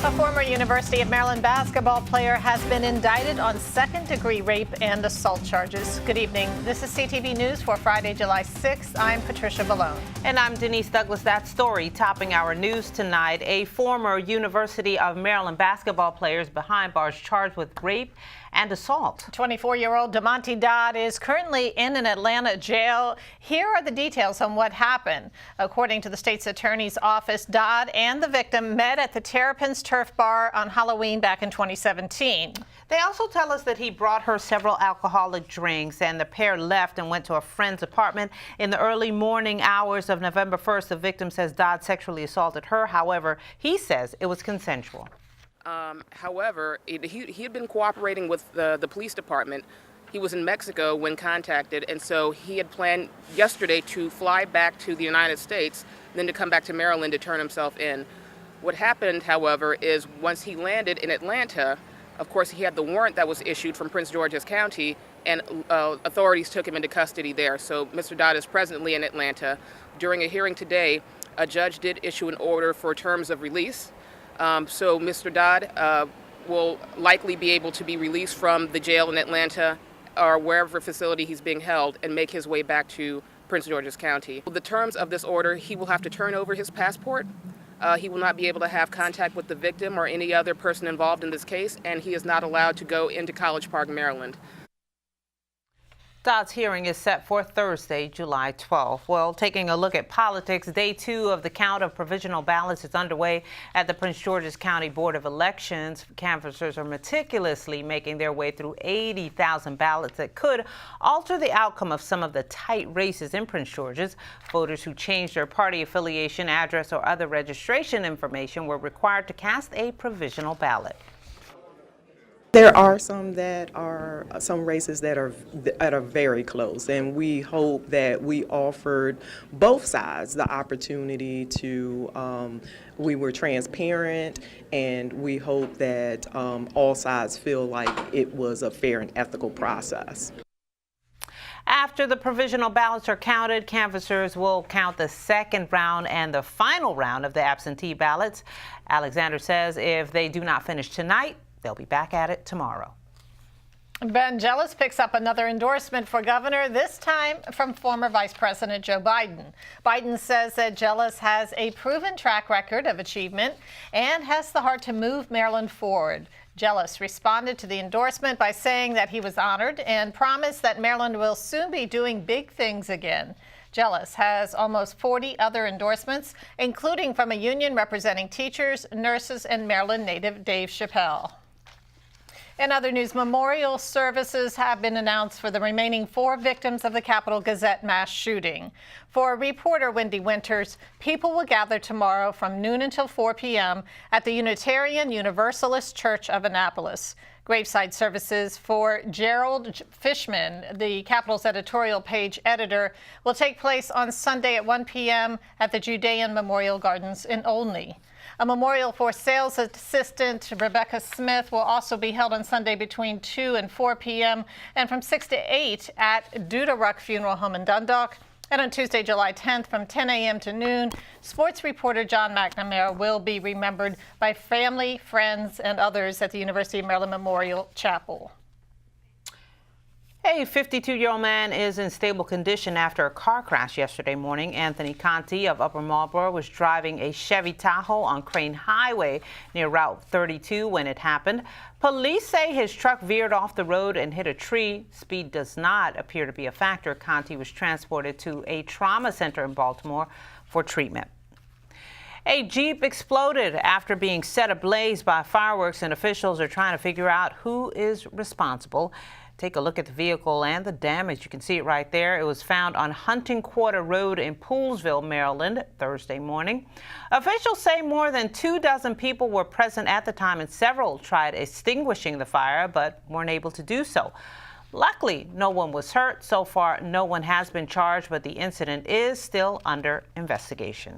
A former University of Maryland basketball player has been indicted on second-degree rape and assault charges. Good evening. This is CTV News for Friday, July 6th. I'm Patricia Ballone. And I'm Denise Douglas. That story topping our news tonight. A former University of Maryland basketball player is behind bars charged with rape and assault. 24-year-old Damonte Dodd is currently in an Atlanta jail. Here are the details on what happened. According to the state's attorney's office, Dodd and the victim met at the Terrapins Turf Bar on Halloween back in 2017. They also tell us that he brought her several alcoholic drinks, and the pair left and went to a friend's apartment. In the early morning hours of November 1st, the victim says Dodd sexually assaulted her. However, he says it was consensual. However, he had been cooperating with the police department. He was in Mexico when contacted, and so he had planned yesterday to fly back to the United States, then to come back to Maryland to turn himself in. What happened, however, is once he landed in Atlanta, of course, he had the warrant that was issued from Prince George's County, and authorities took him into custody there. So Mr. Dodd is presently in Atlanta. During a hearing today, a judge did issue an order for terms of release. So Mr. Dodd will likely be able to be released from the jail in Atlanta or wherever facility he's being held and make his way back to Prince George's County. The terms of this order, he will have to turn over his passport. He will not be able to have contact with the victim or any other person involved in this case, and he is not allowed to go into College Park, Maryland. Dodd's hearing is set for Thursday, July 12th. Well, taking a look at politics, day 2 of the count of provisional ballots is underway at the Prince George's County Board of Elections. Canvassers are meticulously making their way through 80,000 ballots that could alter the outcome of some of the tight races in Prince George's. Voters who changed their party affiliation, address, or other registration information were required to cast a provisional ballot. There are some races that are very close, and we hope that we offered both sides the opportunity to. We were transparent, and we hope that all sides feel like it was a fair and ethical process. After the provisional ballots are counted, canvassers will count the second round and the final round of the absentee ballots. Alexander says if they do not finish tonight, they'll be back at it tomorrow. Ben Jealous picks up another endorsement for governor, this time from former Vice President Joe Biden. Biden says that Jealous has a proven track record of achievement and has the heart to move Maryland forward. Jealous responded to the endorsement by saying that he was honored and promised that Maryland will soon be doing big things again. Jealous has almost 40 other endorsements, including from a union representing teachers, nurses, and Maryland native Dave Chappelle. In other news, memorial services have been announced for the remaining 4 victims of the Capitol Gazette mass shooting. For reporter Wendy Winters, people will gather tomorrow from noon until 4 p.m. at the Unitarian Universalist Church of Annapolis. Graveside services for Gerald Fishman, the Capitol's editorial page editor, will take place on Sunday at 1 p.m. at the Judean Memorial Gardens in Olney. A memorial for sales assistant Rebecca Smith will also be held on Sunday between 2 and 4 p.m. and from 6 to 8 at Duda Funeral Home in Dundalk. And on Tuesday, July 10th, from 10 a.m. to noon, sports reporter John McNamara will be remembered by family, friends, and others at the University of Maryland Memorial Chapel. A 52-year-old man is in stable condition after a car crash yesterday morning. Anthony Conti of Upper Marlboro was driving a Chevy Tahoe on Crane Highway near Route 32 when it happened. Police say his truck veered off the road and hit a tree. Speed does not appear to be a factor. Conti was transported to a trauma center in Baltimore for treatment. A Jeep exploded after being set ablaze by fireworks, and officials are trying to figure out who is responsible. Take a look at the vehicle and the damage. You can see it right there. It was found on Hunting Quarter Road in Poolesville, Maryland, Thursday morning. Officials say more than 24 people were present at the time, and several tried extinguishing the fire but weren't able to do so. Luckily, no one was hurt. So far, no one has been charged, but the incident is still under investigation.